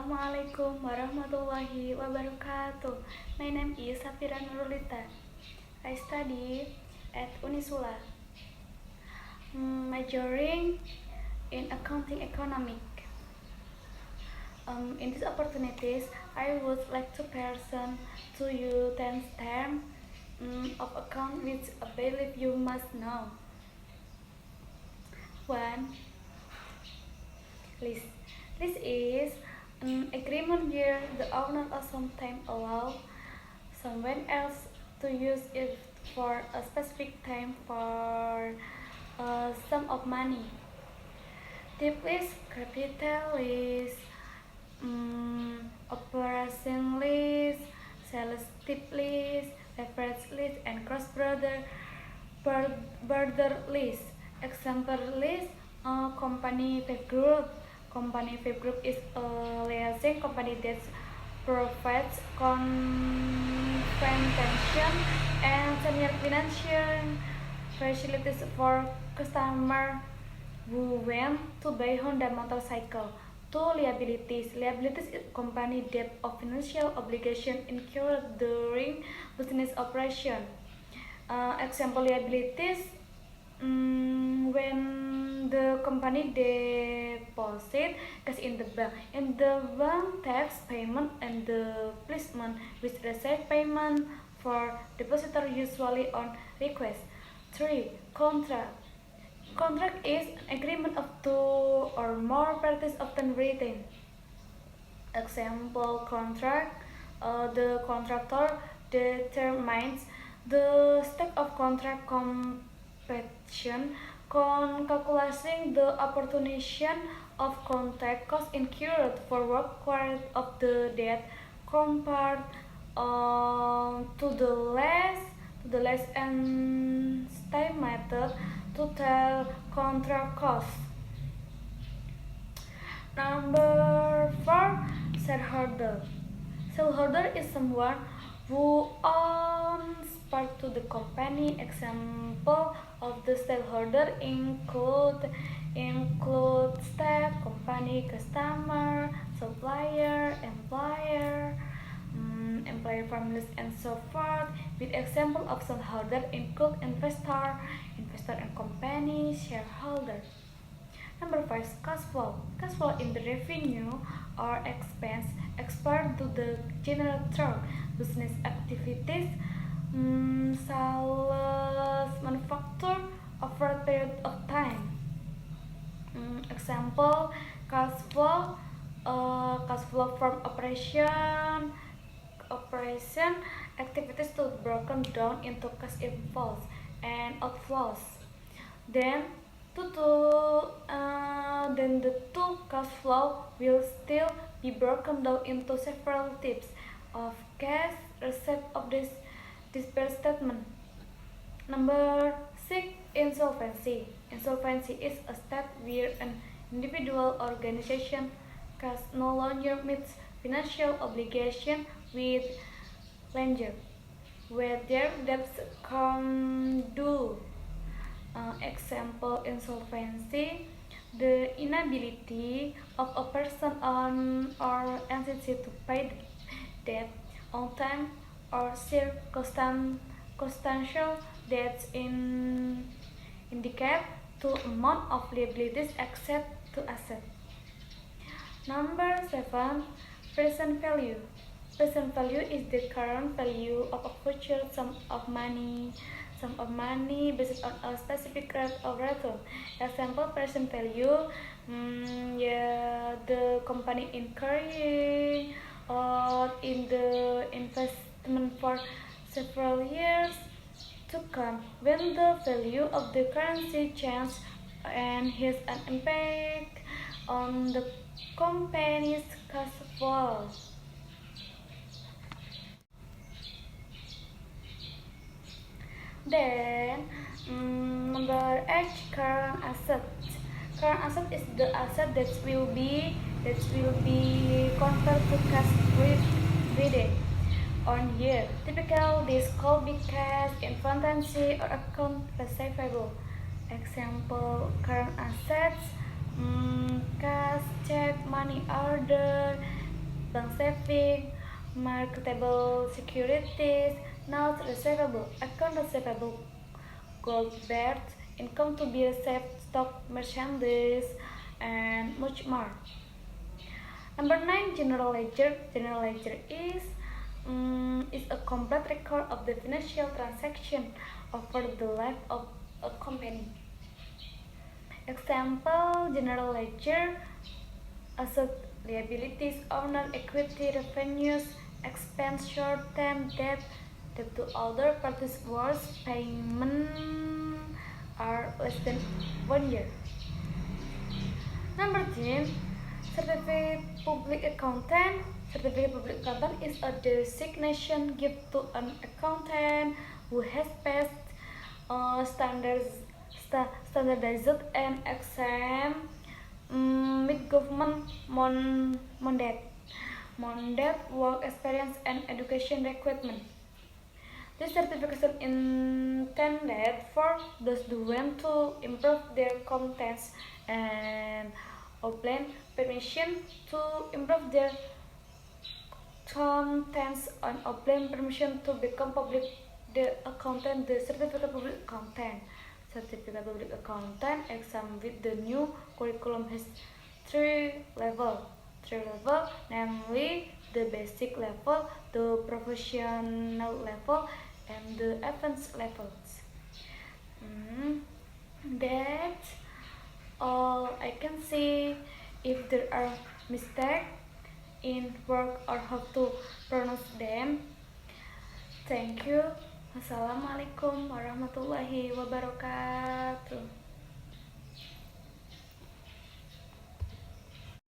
Assalamualaikum warahmatullahi wabarakatuh. My name is Safira Nurulita. I study at Unisula, majoring in accounting economic. In these opportunities, I would like to present to you 10 terms of account which I believe you must know. 1. Lease. Lease is an agreement where the owner or sometimes allow someone else to use it for a specific time for a sum of money. Tip lease, capital lease, operation lease, sales tip lease, leverage lease, and cross-border lease. Example lease, company Vape Group. Company Vape Group is a leasing company that provides convention and senior financial facilities for customers who want to buy Honda motorcycle. 2. Liabilities. Liabilities is company debt of financial obligation incurred during business operation. Example liabilities, when the company deposit cash in the bank, and the bank tax payment and the placement which receive payment for depositor usually on request. 3. Contract. Contract is an agreement of two or more parties often written. Example contract, the contractor determines the step of contract completion, calculating the apportionment of contract costs incurred for work required of the debt compared to the less estimated total contract costs. Number 4. Shareholder. Shareholder is someone who owns part to the company. Example of the shareholder include staff, company, customer, supplier, employer, families, and so forth. With example of shareholder include investor and company shareholder. Number 5. Cash flow. Cash flow in the revenue or expense expired to the general through business activities, sales, manufacture over a period of time. Example, cash flow from operation activities to broken down into cash inflows and outflows. Then the two cash flow will still be broken down into several types of cash receipt of this dispersed statement. Number 6. Insolvency. Insolvency is a state where an individual organization cash no longer meets financial obligation with lender, where their debts come due. Example insolvency, the inability of a person or entity to pay debt on time or circumstantial debts indicate to amount of liabilities except to asset. Number 7. Present value. Present value is the current value of a future sum of money based on a specific rate of return. Example, present value, the company incurring in the investment for several years to come. When the value of the currency changes and has an impact on the company's cash flow. Then number 8. Current asset. Current asset is the asset that will be converted to cash within on year. Typical, this could be cash, inventory, or account receivable. Example, current assets, cash, check, money order, bank saving, marketable securities, notes receivable, account receivable, gold bears, income to be received, stock merchandise, and much more. Number 9, general ledger. General ledger is a complete record of the financial transaction over the life of a company. Example: general ledger: asset, liabilities, owner, equity, revenues, expense, short-term debt, debt to other parties whose payment are less than 1 year. Number 10, certificate public accountant. Certificate public accountant is a designation given to an accountant who has passed standardized and exam with government mandate, work experience, and education requirement. This certification intended for those who want to improve their competence and obtain permission to improve their competence and obtain permission to become public the accountant. The certificate public accountant. Certificate public accountant exam with the new curriculum has three levels, namely the basic level, the professional level, and the advanced levels. That's all I can see. If there are mistakes in work or how to pronounce them, thank you. Wassalamualaikum warahmatullahi wabarakatuh.